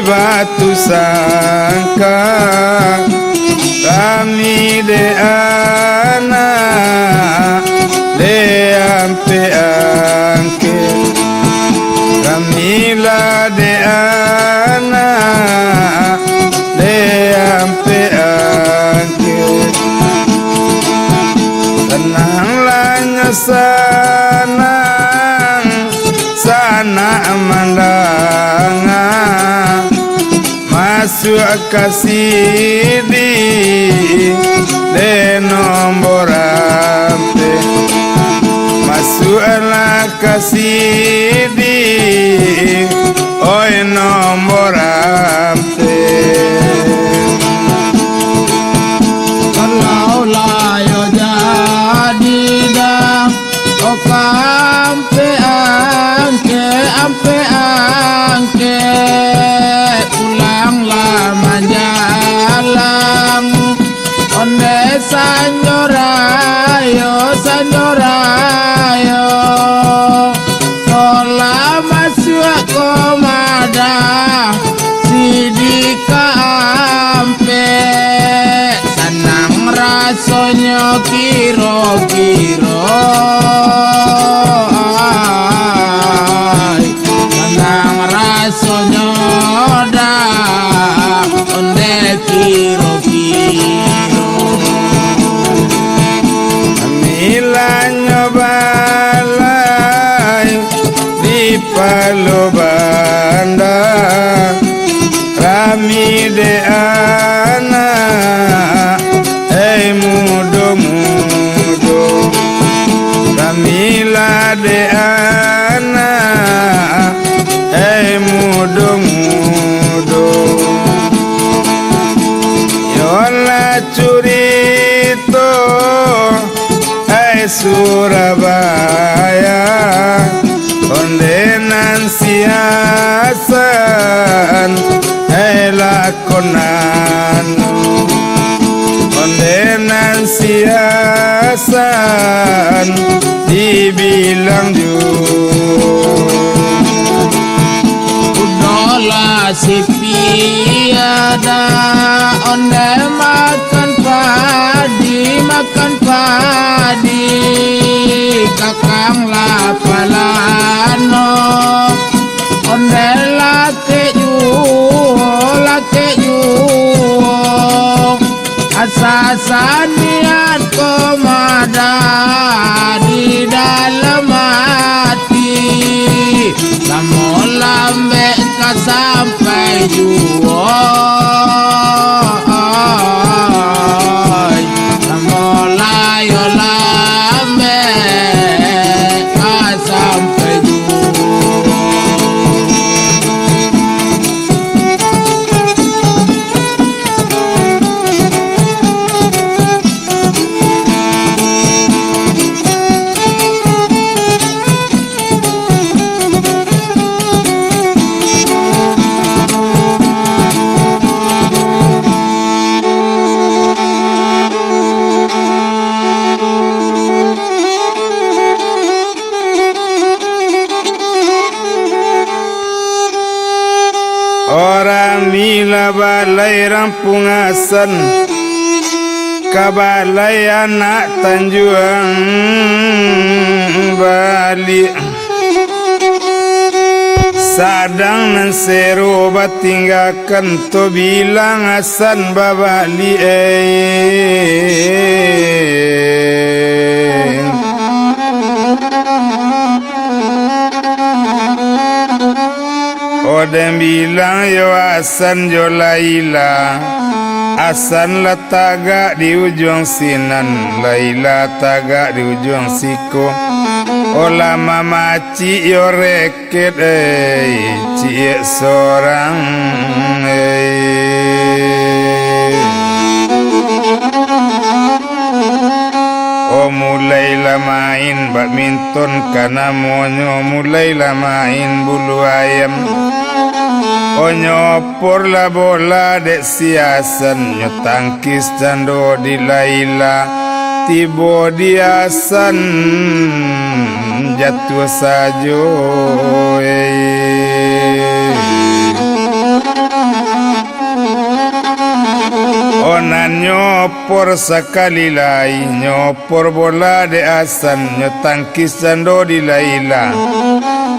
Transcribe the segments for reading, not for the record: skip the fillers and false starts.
Batu sangka kami de anak de ampe angke kami la de anak de ampe angke tenanglah nyesanang sana mandangan masuk kasih di nomor ampe masuklah kasih di oi nomor ampe kalau layo jadi dah ampe angke manjalang onde sanyorayo tola masuk komada sidika ampe sanang rasanya kiro-kiro sanang rasanya dah onde kiro-kiro milanya balai di Palu Banda kami de anak mudo-mudo kami la de anak mudo-mudo yola curito Surabaya kondenan siasan lakonan kondenan siasan dibilang udola si piada onde makan padi kakang lapalano onde lake juo asasanian komada di dalam hati lamo lambe ka sampai juo orang mila balai rampungasan kabalai anak Tanjuang Bali sadang nan seru batinggakan to bilang asan babali Odem bilang yo asan jo Laila asan la tagak di ujung sinan Laila tagak di ujung siku olah mama ci yo reket ci seorang kana monyo mulailah main bulu ayam. Nyopor la bola dek siasan nyotangkis cando di Laila tibo diasan jatuh sajo onan nyopor sekali lai nyopor bola dek asan nyotangkis cando di Laila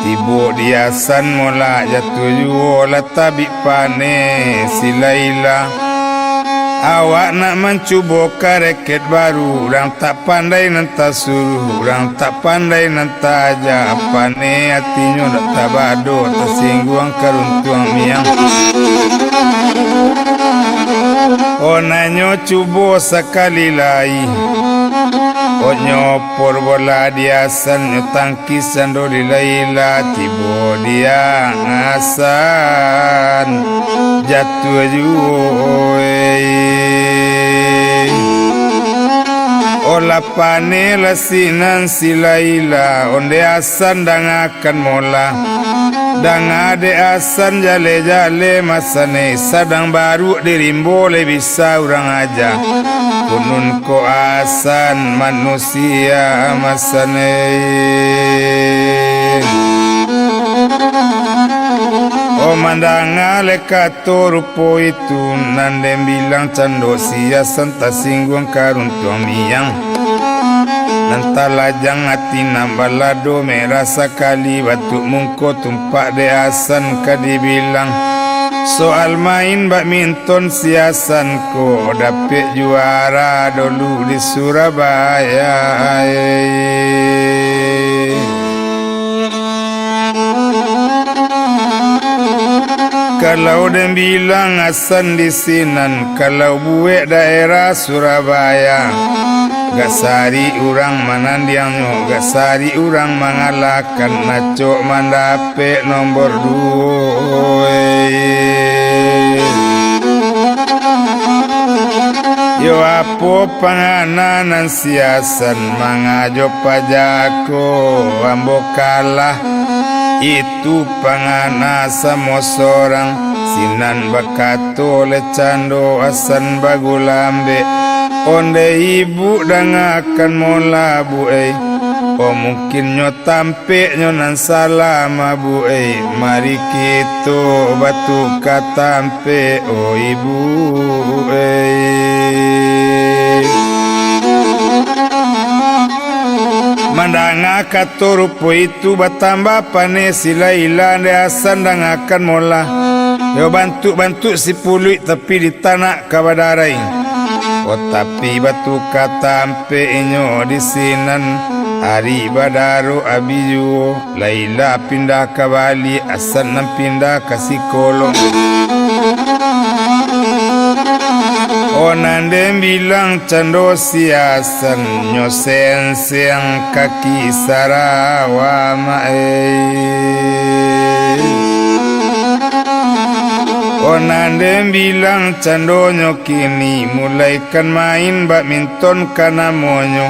tibo diasan mola jatuh juola tabi pane si Laila. Awak nak mencuba kareket baru, orang tak pandai nanta suruh, orang tak pandai nanta aja. Pane hatinya nak tabado, tersinggung karuntuang miang. Nanyo cuba sekali lagi. Nyopor bola diasan nyotangkisan do di Laila tibo dia ngasan jatuh juoi ola pane lasinan si Laila onde asan dangakan mola dang ade asan jale-jale masane sadang baru dirimbo le bisa orang aja kunun ko asan manusia masane mandanga lekato rupo itu nandem bilang cando siasan tasinggung karuntuang miang nanta lajang hati nambalado merah sekali batu mungko tumpak de asan kadibilang soal main badminton siasan ko dapet juara dulu di Surabaya. Kalau dem bilang asan di sinan, kalau buek daerah Surabaya, gasari urang manandiangnya, gasari urang mengalahkan nacok mandape nomor 2. Yo apo pangananan siasan mangajo pajako ambo kalah. Itu pangana samo sorang sinan bakato lecando asan bagulambe onde ibu dangakan mola buai mungkin nyo tampe nyo nan salama buai mari kita batu katampe ibu mandanga katorupo itu batambah pane si Laila de asan dangakan mola yo bantu si puluit tapi di tanah kabadarai tapi batu katampe inyo di sinan hari badaro abiyu Laila pindah ke Bali asan nan pindah ke Sikolong. Nandem bilang cando siasan nyosen siang kaki Sarawak nandem bilang cando nyokini mulaikan main badminton kana monyo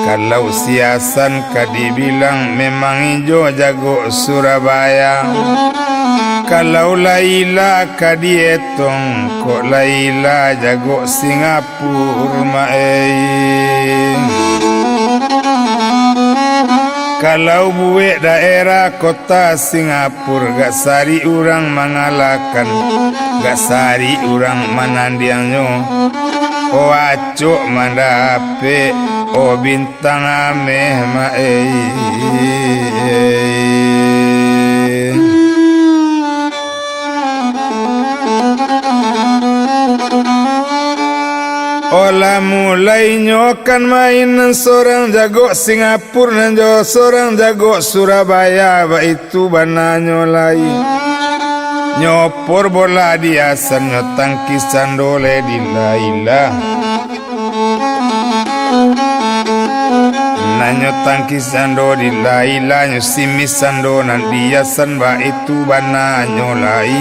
kalau siasan kadibilang memang ijo jago Surabaya. Kalau Laila kadietong kok Laila jago Singapura Kalau buek daerah kota Singapura gak sari urang mengalahkan gak sari urang manandiangnya acok mandape bintang ameh Olah mulai nyokan main seorang jago Singapura dan seorang jago Surabaya itu bananyo lai nyopor bola diasan nyotangkis candole di Laila nanyo tangkis cando di Laila nyo simis cando nan diasan itu bananyo lai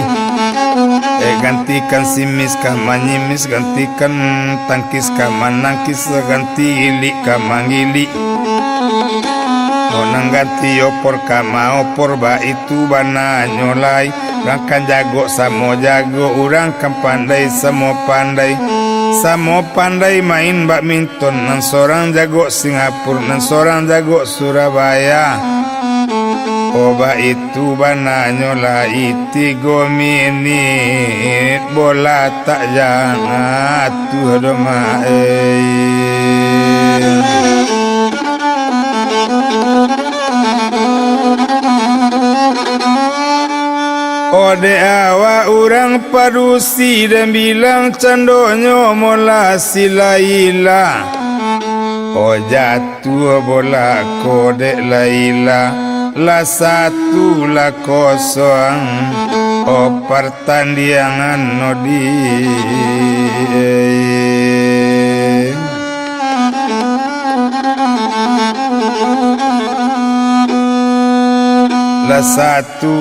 gantikan simis kah manyimis gantikan tangkis kah manangkis ganti ilik kah mangili Onang ganti opor kama opor ba itu bana nyolai Rangkan jago samo jago urang kan pandai samo pandai Samo pandai main badminton Nan sorang jago Singapura Nan sorang jago Surabaya Oba itu bana nyolai 3 menit bola tak jangan tuh doma Ode awa urang padusi dan bilang candonyo mola silaila O jatuh bola kode laila La 1-0 O pertandingan nodi La 1-0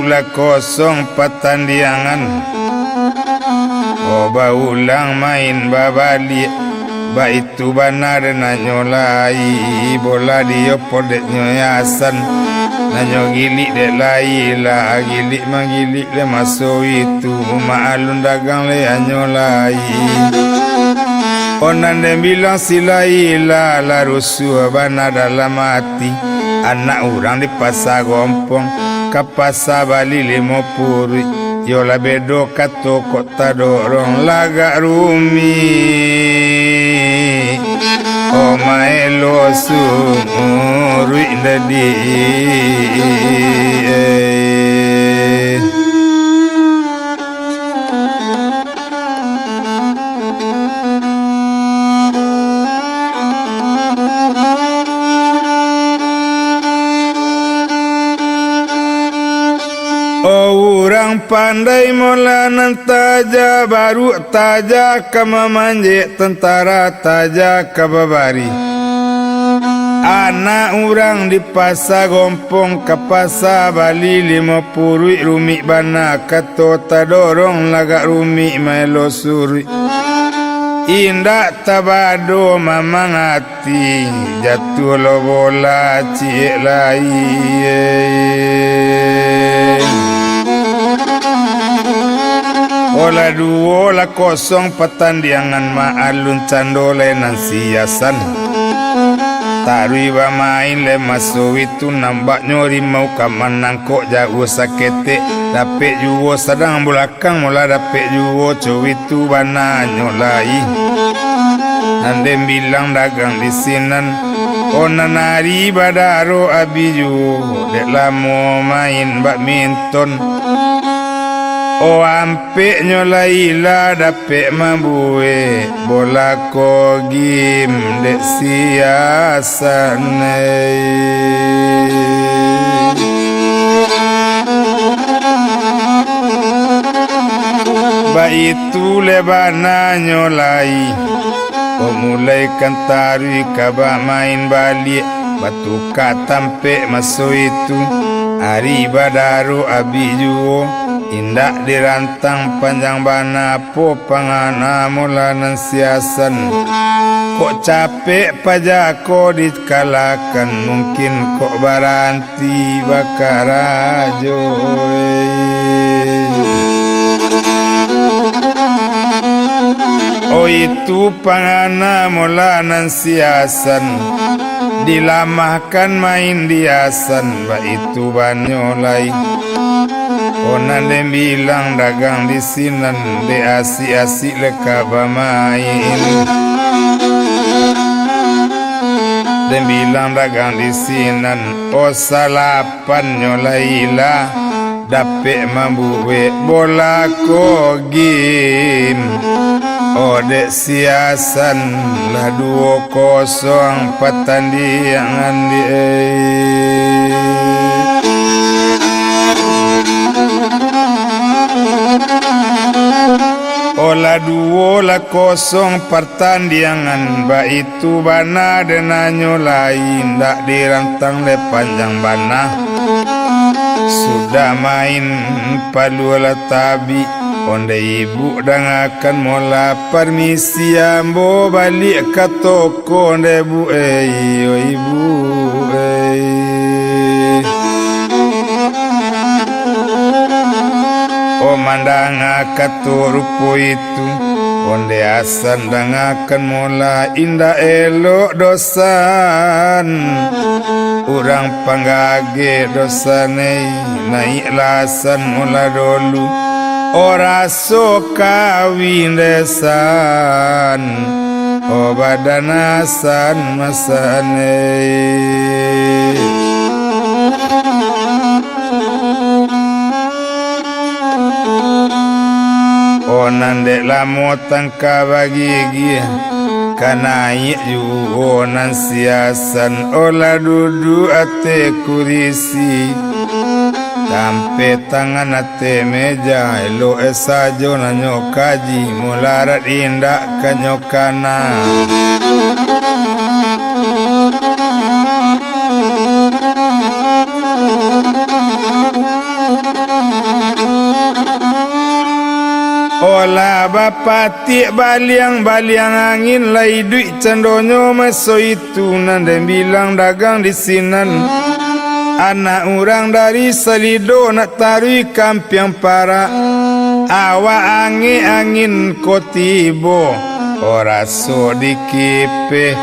pertandingan O ulang main babalik Ba itu benar nanyolai bola dia podek nyoyasan nanyo gilik dek laila gilik mangilik le masuk itu maalun dagang le anyolai onan dem bilang si laila la rusuh bana dalam hati anak orang di pasar gompong ke pasar Bali 50 Yola bedo kato kota dorong laga rumi O maelo sumurui dadi Orang pandai mola nantaja baru taja kama manje tentara taja kababari Anak orang di pasar gompong ke pasar Bali 50 rumi bana kato tadorong lagak rumi melo suri Indak tabado mamang hati jatuh lo bola cik lain Ola 2-0 pertandingan maalun candole nan siasan Tarui ba main le masuk itu nampak nyori mau kamanang kok jauh sakete Dapet juwo sedang belakang mula dapet juwo cowi itu bana nyolai Nandem bilang dagang di sinan Onan hari badaro abiju Dek lamo main badminton O ampe nyolaila dapet mabue bola kogim dek siasan Ba itu lebana nyolai O mulai kantari kaba main balik batu katampe masuk itu hari badaru abiju Indak dirantang panjang bana po pangana mulanan siasan Kok capek pajako dikalahkan Mungkin kok baranti bakarajo Oh itu pangana mulanan siasan Dilamahkan main diasan Ba itu banyolai Onan dem bilang dagang di sinan de asik-asik leka bermain Dem bilang dagang di sinan O salapan nyolaila dapet mambuwe bola kogim O dek siasan lah 2-0 pertandingan di Ola 2-0 pertandingan Ba itu bana denanyo lain Tak dirantang le panjang bana Sudah main palu ola tabi Onde ibu dangakan mola permisi ambo balik ke toko Onde bu o ibu dangakan rupo itu onde asan dangakan mula indah elok dosan urang panggage dosane naik lasan mula dulu ora so kawin desan badanasan masane nandek lamotang kabagi gia kanai yu nan siasan ola dudu ate kurisi tampe tangan ate meja elo esajo nanyo kaji mularat indak kanyokana ola bapati baliang angin lai duit candonyo maso itu nande bilang dagang di sinan anak orang dari Salido nak tarui kampiang para awa angin kotibo ora so dikipe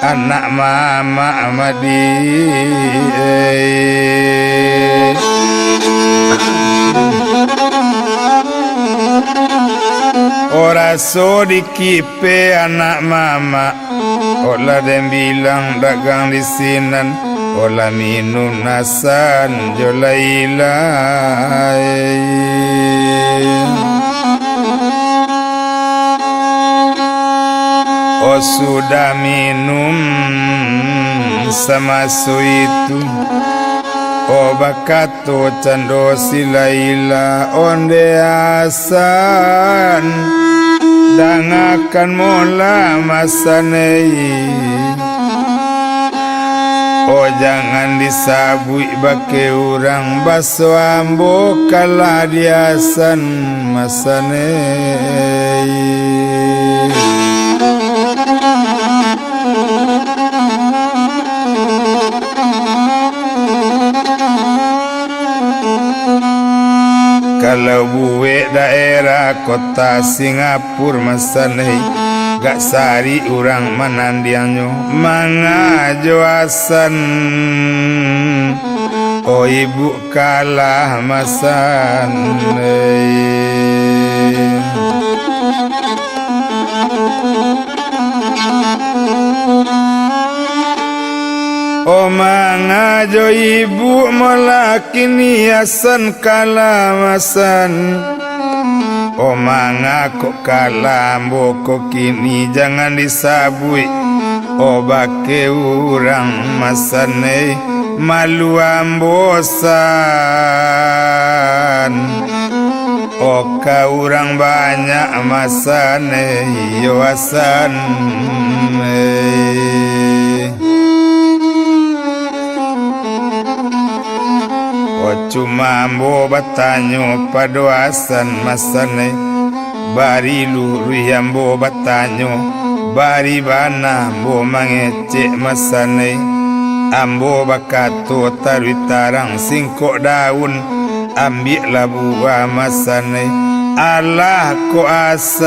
anak mama amadi ora so dikipe anak mama ola dem bilang dagang di sinan ola minum nasan jolailai oh sudah minum sama so itu oh bakato cando silaila onde asan dangakan mola masanei oh jangan disabui bake urang baso ambo kala diasan masanei kalau buwe daerah kota Singapura masanei gak sari urang manandianyo mangajo asan oh ibu kalah masanei oh mangajo ibu melakini asan kalamasan oh mangako kalambo kini jangan disabui oh bake urang masane malu ambosan oh ka urang banyak masane yo asan cuma ambo batanyo padoasan masane bari luru ambo batanyo bari bana ambo mangecek masane ambo bakato tarui tarang singkok daun ambil buah masane Allah ko asan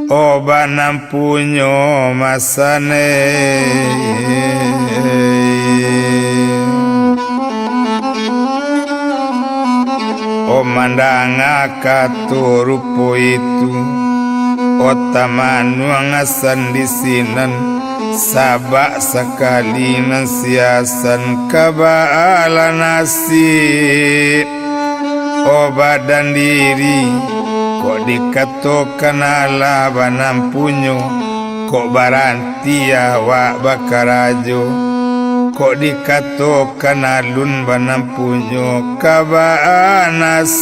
obanam punyo masane mandanga rupo itu otamanu ngasan di sinan sabak sekali nasiasan kabala nasib badan diri kok dikatokan ala banam punyo kok baranti awak bakarajo kok dikatokan alun banam punyo kabaan nasib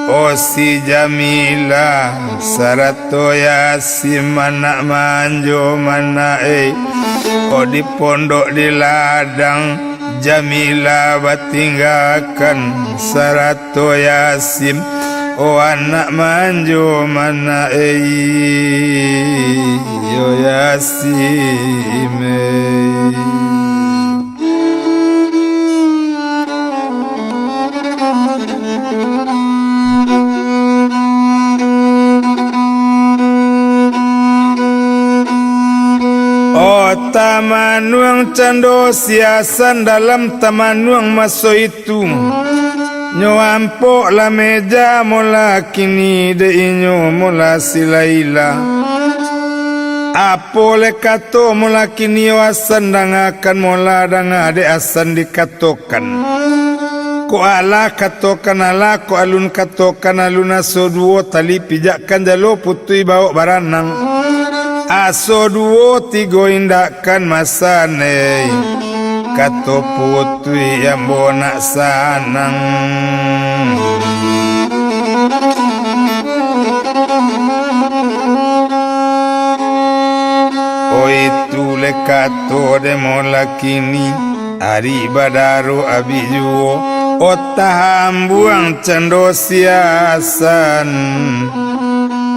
oh si Jamila sarato yasim mana manjo mana oh di pondok di ladang Jamila batinggakan sarato yasim oh anak manjo mana yo yasim tamanuang cando siasan dalam tamanuang maso itu nyoampok la meja mola kini de inyo mola silaila apole kato mola kini wasan dangakan mola danga de asan dikatokan ko ala katokan ala ko alun katokan alun aso duo tali pijakan jalo putui bawa baranang aso duo tigo indakan masane kato putui yang bonak sanang o itu le kato de mola kini ari badaro abijuo o tahambuang cendo siasan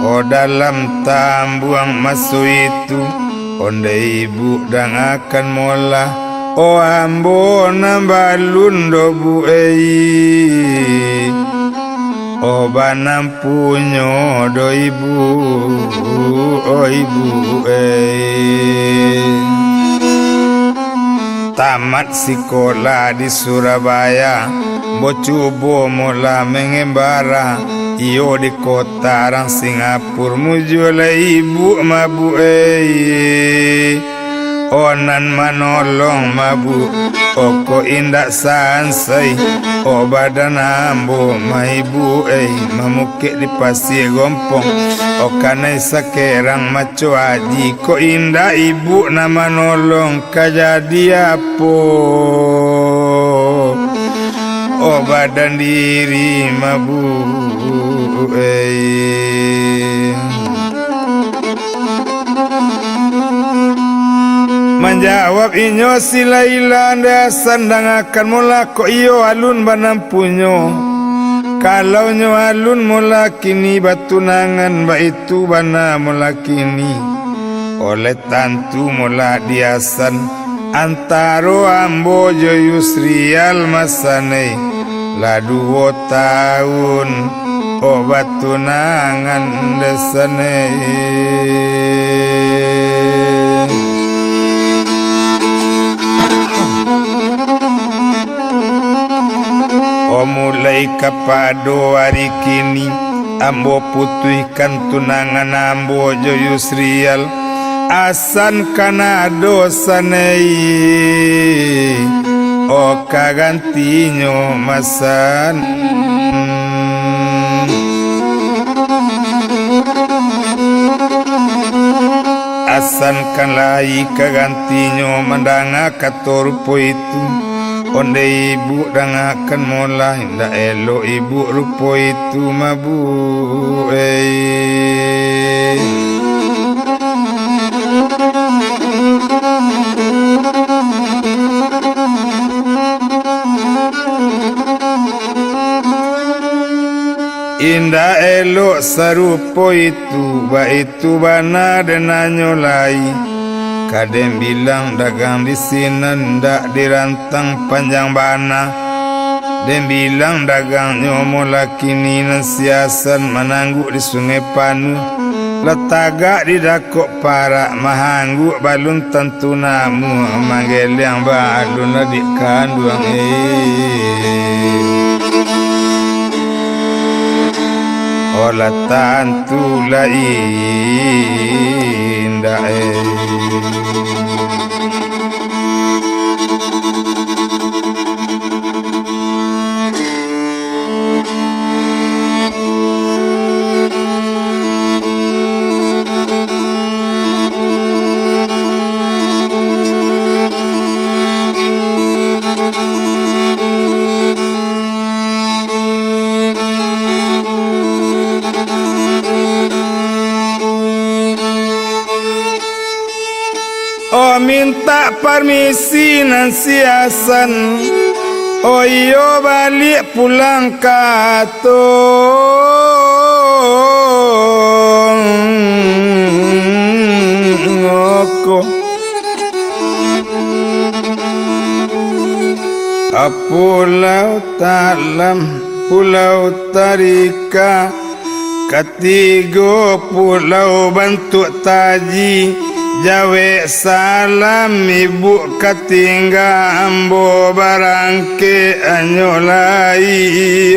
o dalam tambuang masu itu onde ibu dangakan mola o ambo nambalun do bu o banam punyo do ibu o ibu tamat sekolah di Surabaya bocubo mola mengembara iyo di kota rang Singapura mujula ibu mabu onan manolong mabu oko indak sansai o badan ambo maibu mamukik di pasir gompong o kanai sakerang maco aji ko indak ibu nama nolong kajadi apo o badan diri mabu menjawab inyo si Laila anda sandangakan mula ko iyo alun banam punyo kalau nyo alun mula kini batunangan ba itu bana mula kini oleh tantu mula diasan antaro ambo jo Yusrial masane la 2 tahun o batunangan desane mulai kapado hari kini ambo putuikan tunangan ambo jo Yusrial asan kana dosanei o kagantinyo masan asan kan lai kagantinyo mandanga katorpo itu onde ibu dangakan mola inda elo ibu rupo itu mabu inda elo sarupo itu ba itu bana denanyo lai kadem bilang dagang di sini ndak dirantang panjang bana dem bilang dagang nyomo lakini siasan menangguk di sungai Panu letagak di dakok para mahangguk balun tentu namu manggil yang balun adik kanduang olah tantu lain dae oh minta permisi nan siasan oh iyo balik pulang katong ngoko pulau Talam pulau Tarika ketiga pulau Bentuk Taji Jawe salam ibu katingga ambo barangke anyolai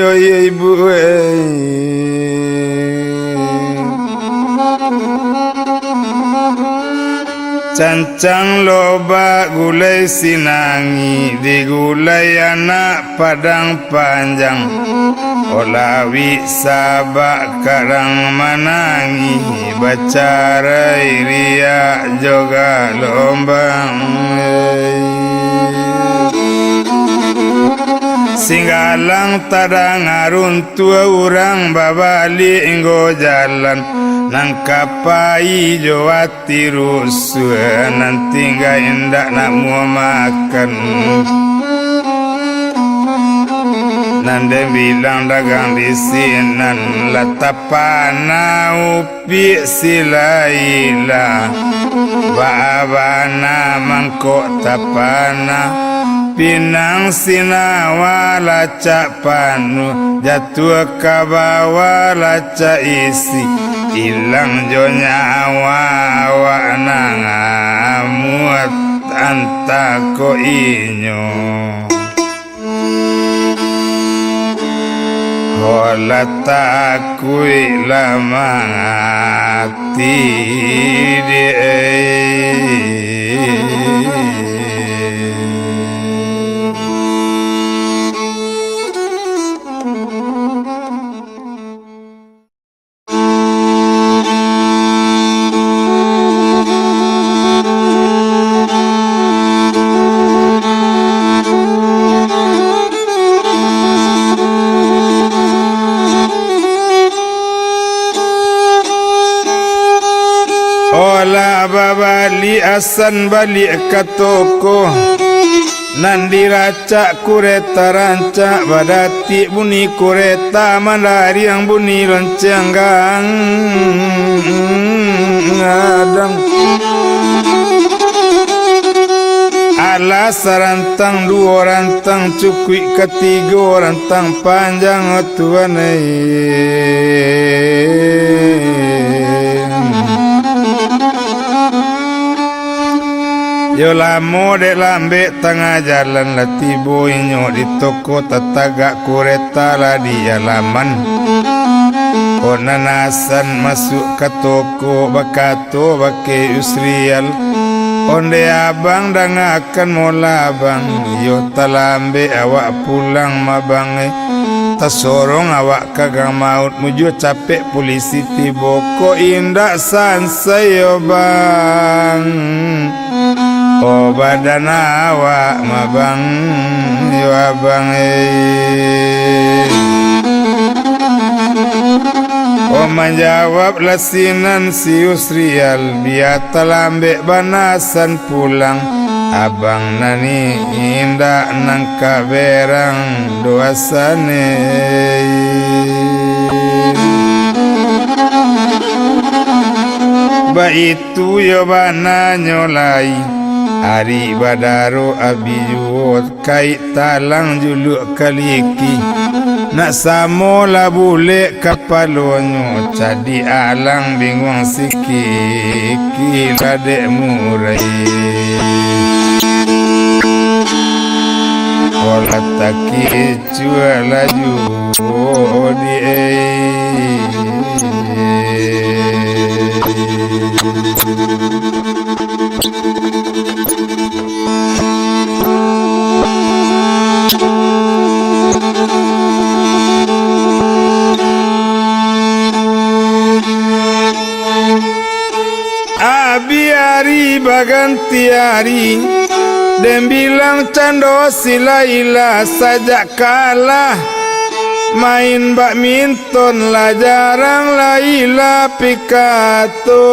oi ibu cancang loba gulai sinangi digulai anak padang panjang olawi sabak karang manangi baca ria joga lombang singgalang tadang arun tua urang babali inggo jalan nang kapai jawati rusua nanti gak indak nak mau makan nande bilang dagang di sinan latapana upi silaila babana mangkok tapana pinang sinawa lacak panu jatuh ke bawah lacak isi ilang jo nyawa awak nang amuat antako inyo hola takui lama hati ola babali asan balik ke toko nan diracak kureta rancak badati bunyi kureta mandari yang bunyi lonceng gang ngadang ala sarantang dua rantang cukui ketiga rantang panjang tuane yo lamo de lambe tengah jalan latibo inyo di toko tetagak kureta lah di halaman onanasan masuk ke toko bakato bake usrial onde abang dangakan mola abang yo talambe awak pulang mabange tasorong awak kagang maut mujo capek polisi tibo ko indak sansai yo bang oh badan awak mabang yo abang oh menjawab lasinan si usrial biata lambe banasan pulang abang nani indak nangka berang doasane ba itu yo bana nyolai Ari badaro abiyuot kait talang juluk kaliki nak samola bule kapalonyo cadi alang bingung sikiki ladek murai olah taki cua laju di Abi baganti hari dan bilang cando silaila sajak kalah main badminton lah jarang laila pikatung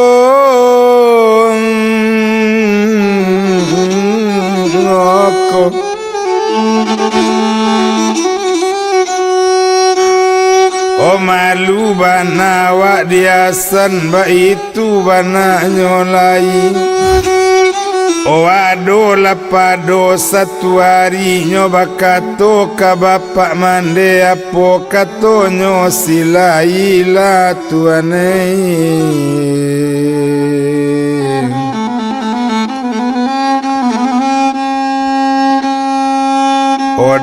ngoko oh malu bana wak diasan ba itu bana nyolai oh ado lapado satu hari nyoba kato ka bapak mande apo kato nyo silaila tuane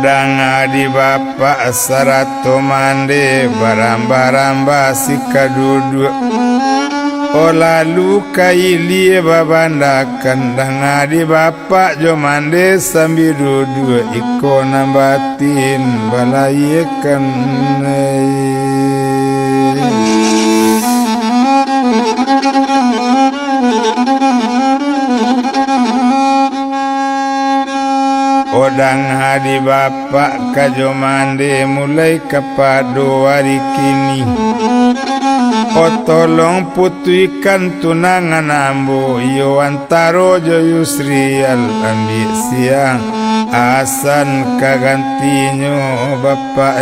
Odang adi bapa sarato mande baramba-ramba si kadudu. O lalu kaili babanda kandang adi bapa jo mande sambil dudu iko nambatin balayekan. Odang hadi bapa kajo mande mulai kapado hari kini. O tolong putuikan tunangan ambo yo antaro jo Yusrial ambil siang asan kagantinyo bapa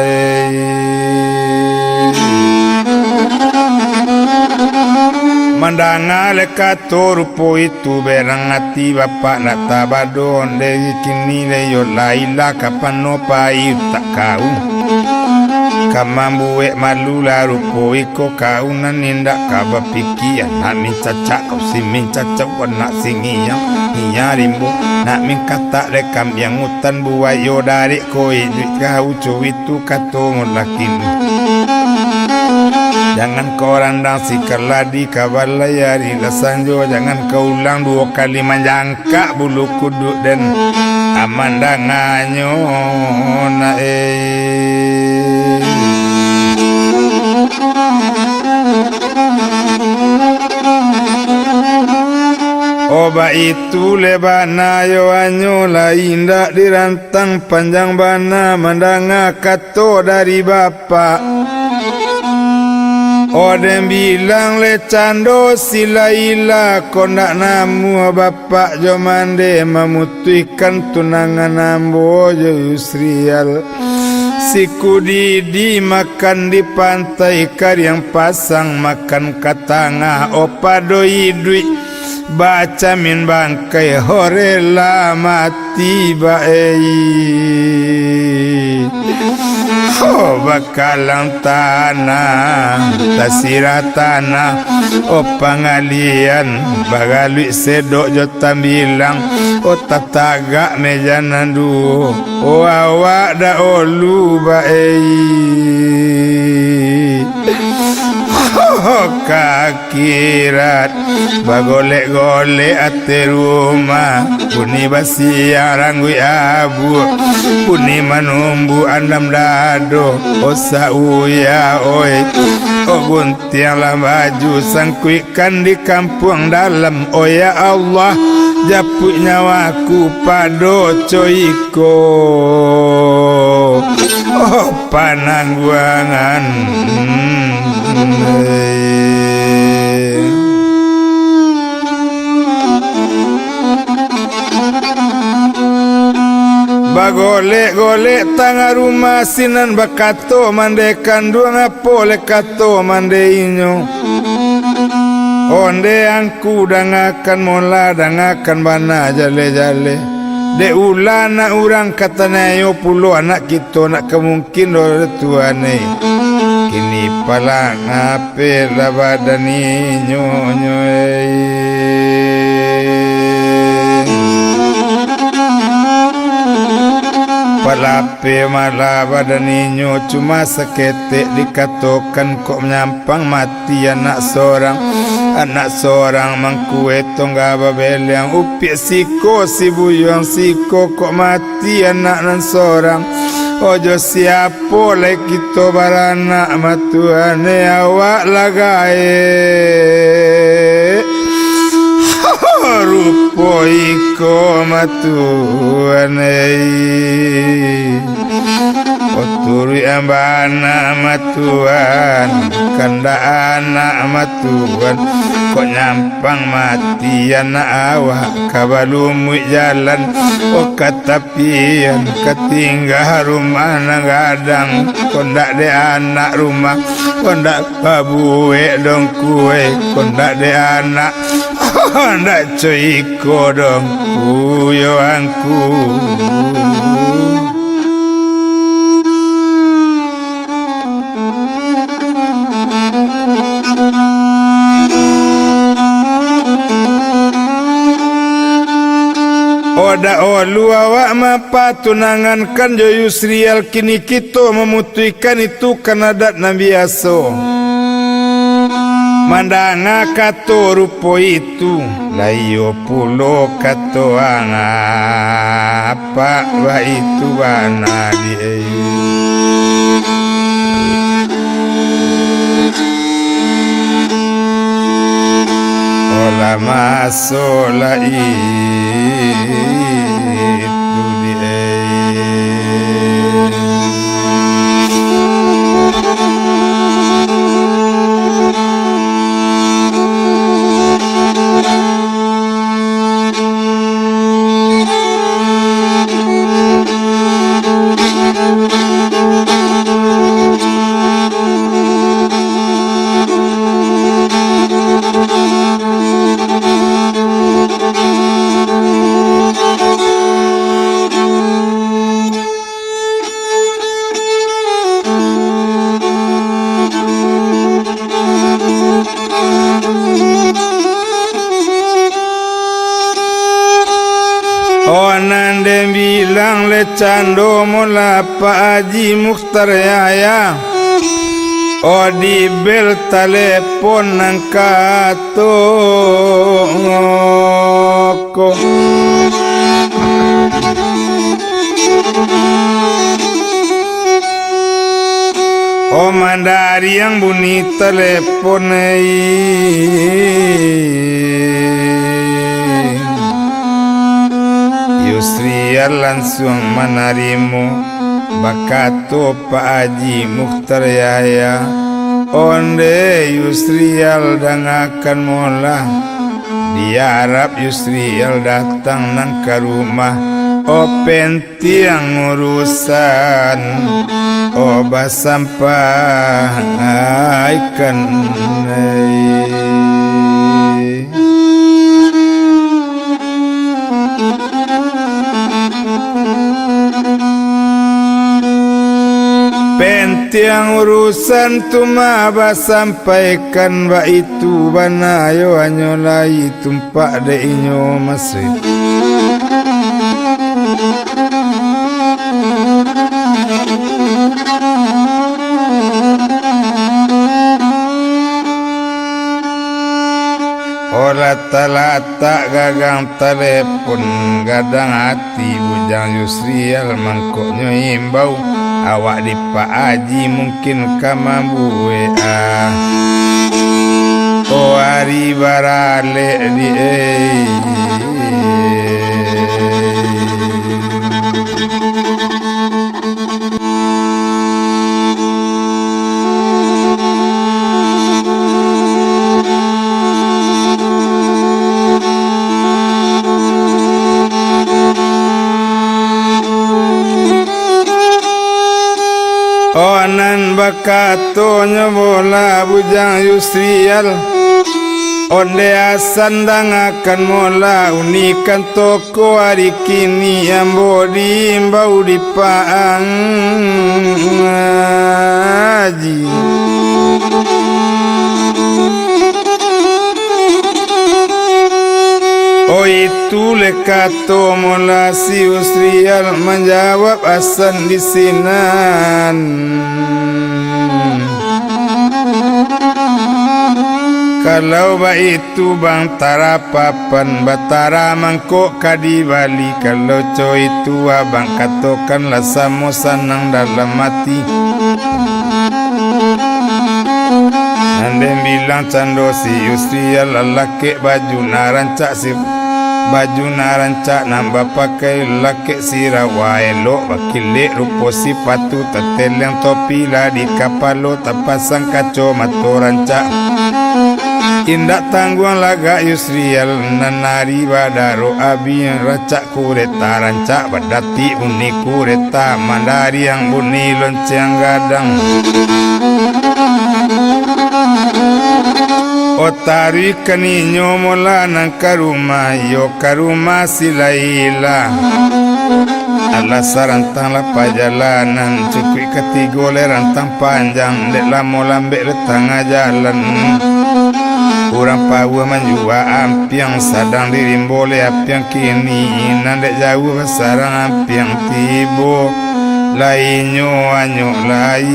Mandanga lekator po itu berang hati bapak nak tabadon dari kini leyo laila kapano pai tak kau kamambu malu laru po iko kau nanindak kaba pikian nak minta cak kau si minta cak nak singi yang nyarimbu nak minkata rekam yang hutan buayo dari koi duit kau cu itu katongon lakin. Jangan kau randang si kerladi kabalayari lasanjo. Jangan kau ulang 2 kali menjangka bulu kuduk dan amandanganyo na Oba itu lebana yo anyola indah dirantang panjang bana mandanga kato dari bapak. Odem bilang le cando silaila kondak namu bapak jo mande memutuikan tunangan ambo jo Yusrial. Siku di makan di pantai karyang pasang makan katanga opa doi duit baca min bangkai horela mati baei. Oh bakalang tanah tasira tanah oh pangalian bagalui sedok jotam bilang oh tataga meja nandu oh awak da olu baei. Oh kakirat bagolek-golek ate rumah puni basia ranggui abu puni manumbu andam dado osa uya oi oh guntiang lah baju sangkuikan di kampung dalam oh ya Allah japuk nyawaku pado coiko oh panangguangan bagolek-golek tangga rumah sinan bakato mande kandung apo lekato mande inyo onde angku dangakan mola dangakan bana jale-jale de ulana urang katana yo pulo anak kita nak kemungkin do tuane kini pala ngape la badani nyonyo palape malah badaninyo cuma seketik dikatakan kok menyampang mati anak seorang mangkue tongga babel yang upik siko si buyang siko kok mati anak nan seorang ojo siapo lek kita baranak matuane awak lagae rupo iko matuane oturi ambana matuan kanda anak matuan kok nyampang mati anak awak kabalumui jalan oh katapian ketinggal rumah nangadang kondak de anak rumah kondak babuwe dong kue kondak de anak ndak coiko dong kuyo angku Oda olu awak mapatunangan kan jo Yusrial kini kita memutuikan itu kan adat Nabi Aso. Mandanga kato rupo itu layo pulo kato apa wa itu wana di ola masola itu di Nande bilang le cando mula Pak Haji Mukhtar Yahya. Di bel telepon nangkato ngoko. Mandari yang bunyi telepon Yusrial langsung menarimu bakato Pak Haji Mukhtar Yahya. Onde Yusrial dangakan mola diharap Yusrial datang nang ke rumah. Pentiang urusan obat sampaikan Pentiang urusan tuma sampaikan ba itu banayo anyolai tumpak de inyo masih. Ola talata gagang telepon gadang hati bujang Yusrial mangkoknya imbau awak di Pak Haji mungkin kamambu hari barale di Onan bakato nyobola bujang Yusrial. Onde asan dangakan mola unikan toko hari kini ambo diimbau di Pak Haji. Itu lekato mola si Yusrial menjawab asan di sinan. Kalau itu bang tara papan batara mangkok kadi bali. Kalau co itu abang katokanlah samo sanang dalam mati. Nande bilang cando si Yusrial lelaki baju narancak si baju narancak nambah pakai laki sirawa elok bakilek rupo si patu teteleng topi lah di kapalo terpasang kaco mato rancak. Indak tangguang laga Yusrial nanari badaro abi rancak kureta rancak badati buni kureta mandari yang buni lonceng gadang. Otari kaninyo mula nang karuma yo karuma silaila. Alas rantang la pajalanan cukui katigole rantang panjang dek lamo lambe le tengah jalan. Urang pawa manjua ampiang sadang dirimbole apiang kini nandek jauh sarang ampiang tibo lainyo anyo lai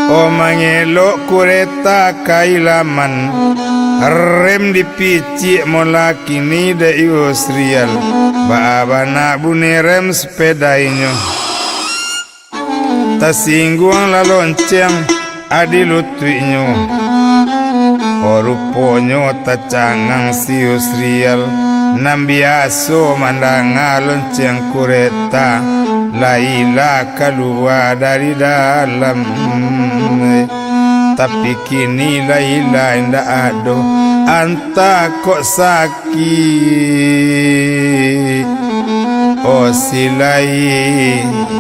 o mangelok kureta kailaman rem dipicik mola kini de Yusrial babana bune rem sepeda inyo tasingguang lalonceng adi lutuinyo oruponyo tacangang si Yusrial nambiaso mandanga lonceng kureta Laila keluar dari dalam tapi kini Laila indah ado anta kok sakit oh si Laila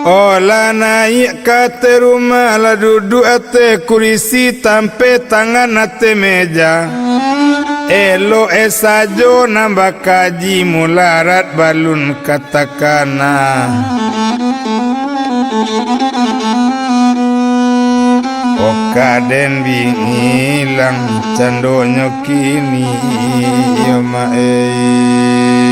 Ola naik ke rumah la duduk ate kurisi tampe tangan ate meja elo sajo nambah kaji mularat balun katakana Okaden bingilang candonyo kini ya mae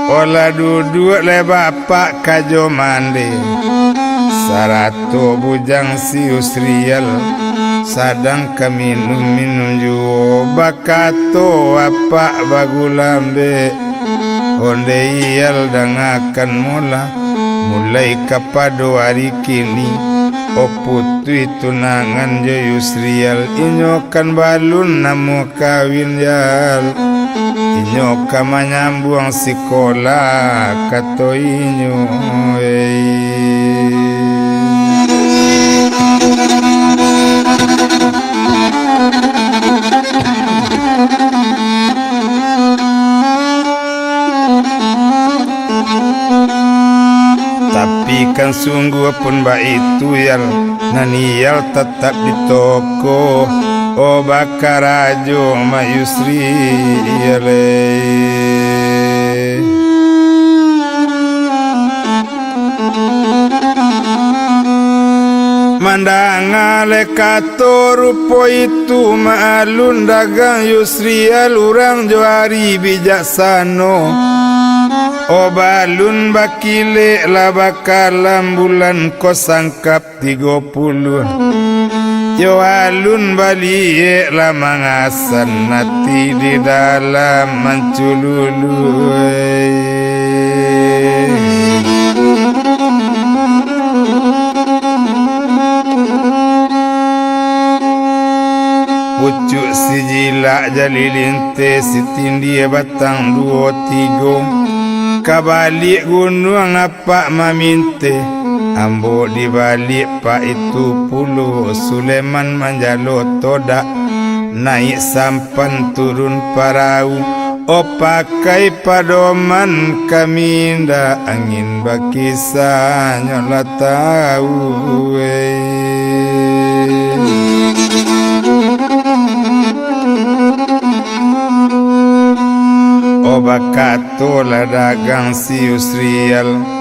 Ola duduk le bapak kajo mande Sarato bujang si Yusrial Sadang kami minum juo Bakato apa bagulambe Onde iyal dangakan mula Mulai kapado hari kini O putri tunangan jo Yusrial Inyokan balun namu kawin jal Inyo kama nyambuang sekolah kato inyo Tapi kan sungguh pun baik itu yal Naniyal tetap di toko O bakarajo ma Yusri yale Mandangale kato rupo itu maalun dagang Yusri alurang johari bijaksano O balun bakile la bakalam bulan ko sangkap 30 Yo alun bali la mangasan nati di dalam mancululu Pucuk si jila jalilinte si tindi batang 2 3 Kabalik gunung apa maminte Ambo di balik pak itu puluh Suleman manjalo todak Naik sampan turun parau O pakai padoman kami nda Angin bakisah nyola tahu O bakato la dagang si Yusrial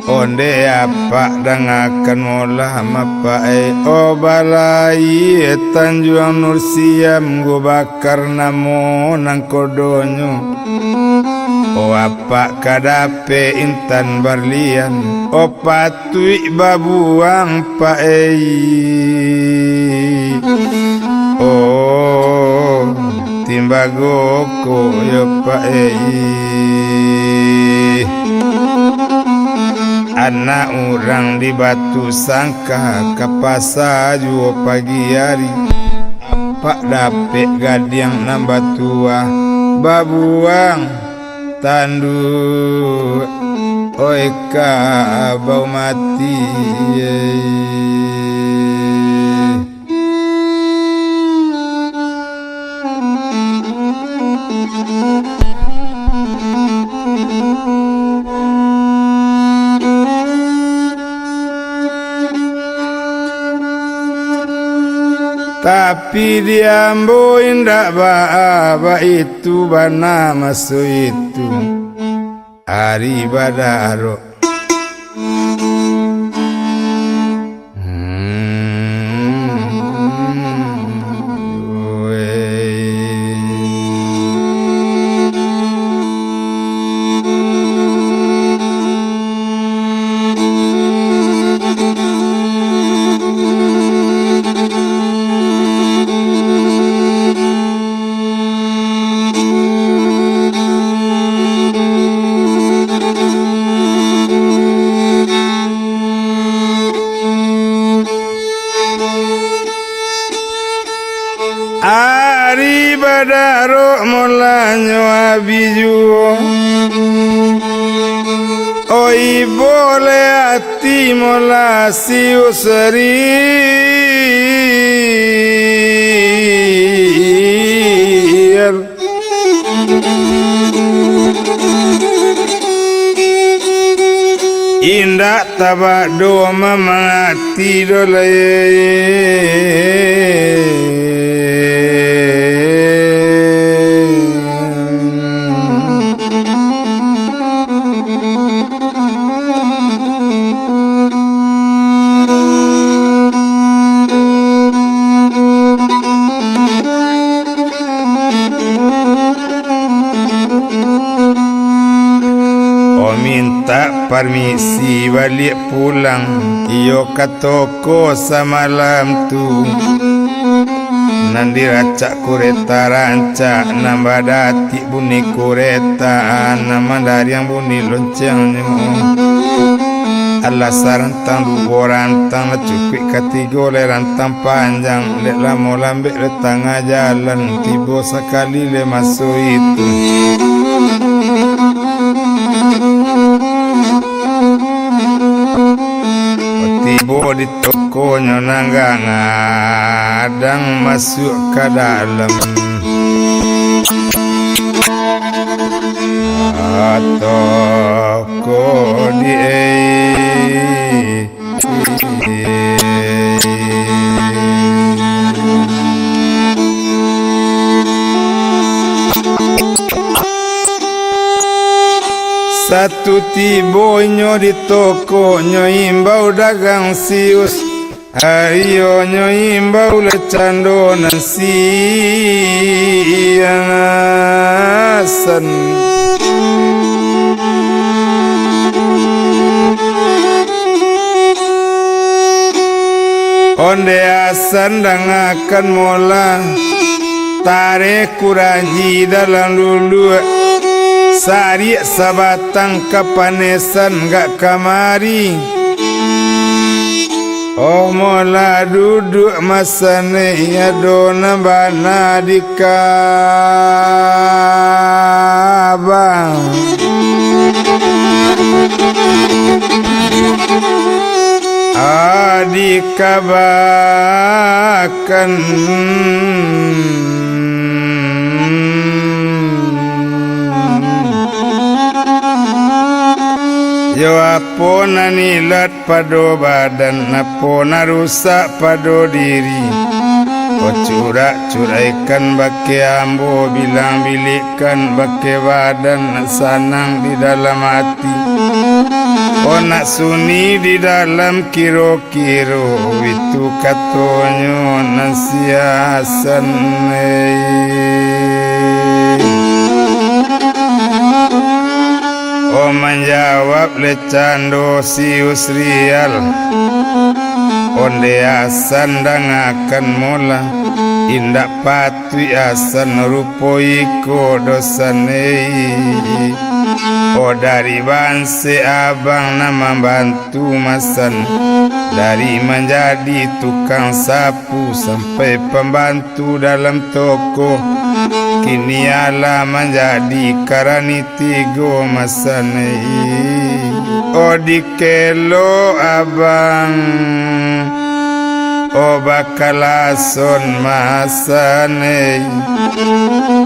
Onde apa dangakan mola mapai O balai Tanjuang Nur Siam Go bakar namo nang kodonyo O apa kadape intan barlian O patui babuang paei O timbago ko yo paei Anak orang di batu sangka kapasa juo pagi hari Apa dapet gadiang nambah tua Babuang tandu Oika bau mati Tapi diambo indak ba itu bana masu itu Ari badaro Ari badaro molanyo abiju Oi boleh hati mola si usri Indak tabak do mamati minta permisi balik pulang Iyo ke toko semalam tu Nandi racak kureta rancak Nambah dati bunyi kureta Nama dari yang bunyi loncengnya Allah sarantang dua rantang Cukik ketiga oleh rantang panjang Lek lama lambek le tengah jalan Tiba sekali le masuk itu Tiba di tokonya nanggang Adang masuk ke dalam Toko Satu tibonyo di toko nyoimbau dagang sius Ayo nyoimbau lecando nasi yang asan Onde asan dangakan mola Tarik kuraji dalam dulu Sari sabatang kepanesan gak kamari Oh mola duduk masane ya dona bana di kabang Adi kabakan Yo apona nilat pado badan Apona rusak pado diri O curak-curaikan bake ambo Bilang bilikkan bake badan Sanang di dalam hati O nak suni di dalam kiro-kiro Itu katonyo nasiasan O menjawab lecando si usrial Onde asan dangakan mola Indak patui asan rupo iko dosanei O dari banse abang nama bantu masan Dari menjadi tukang sapu Sampai pembantu dalam toko Kini ala menjadi karanitigo masane O dikelo abang O bakalason masane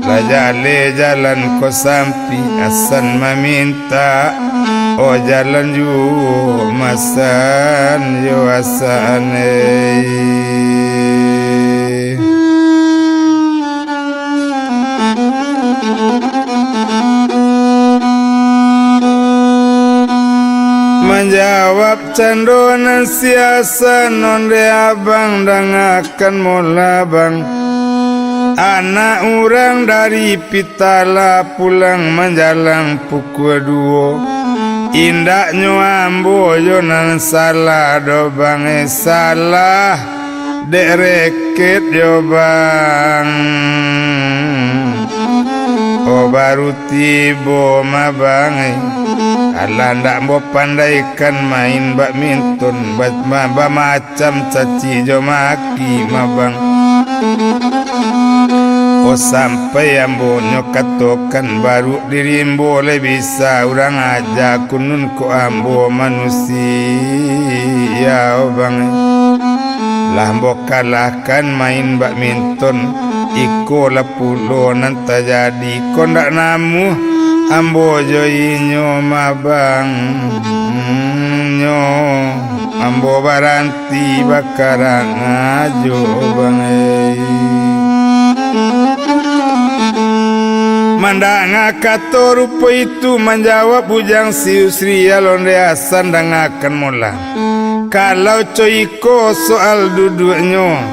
Lajale jalan ko sampi asan meminta O jalan ju masan yo asane Menjawab candonan siasa nonde abang dangakan mola bang. Anak orang dari Pitala pulang menjalang pukul 2. Indaknya amboyo nan salah do bang salah dek reket yo bang. Oh baru tiba ma bang Ala ndak mau pandaikan main badminton macam caci jo maki ma bang. Oh sampai ambo nyokatokan baru diri boleh bisa orang aja kunun ko ambo manusia oh bang. Lah ambo kalahkan main badminton iko la pulo nanta jadi kondak namu ambo joinyo ma bang. Nyo ambo baranti bakarang ajo bang. Mandang kato rupa itu menjawab bujang si Usria londe asan dangakan mula. Kalau coiko soal duduknya,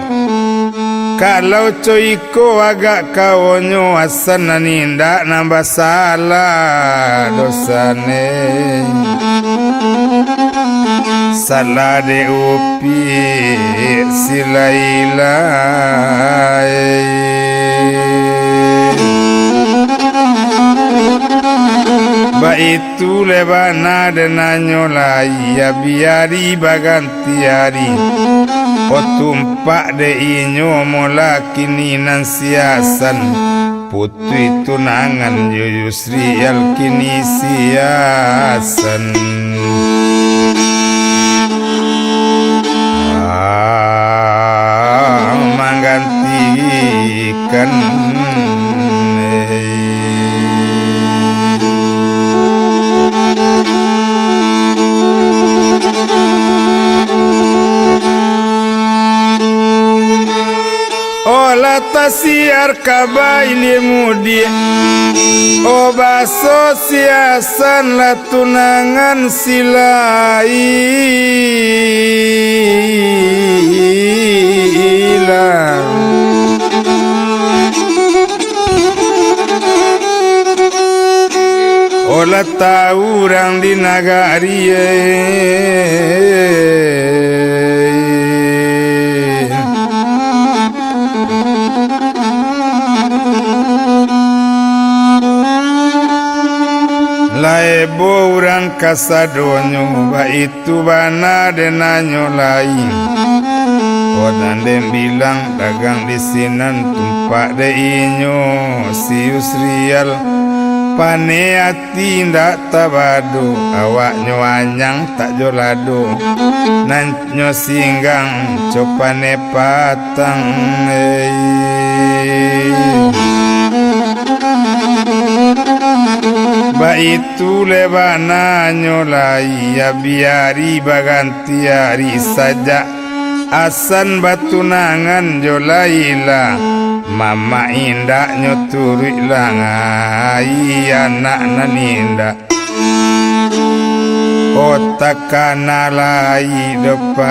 kalau coiko agak kawonyo asan nanindak nambah salah dosane. Salah de upi silailai. Ba itu lebana denanyo lai ya biari baganti hari. Otumpak de inyo mola kini nan siasan. Putu itu nangan Yusri al kini siasan. Menggantikan tasiar kabaili mudi o baso siasan la tunangan silai ola tahu orang di nagari laebo orang kasadonyo ba itu bana denanyo lain. Odan dem bilang dagang di sinan tumpak de inyo si Usrial pane ati ndak tabado awaknyo anyang tak jolado nanyo singgang copane patang ba itu lebana nyolai ya biari baganti hari saja asan batunangan jolaila mama indah nyoturi langai anak naninda otak kanalai depa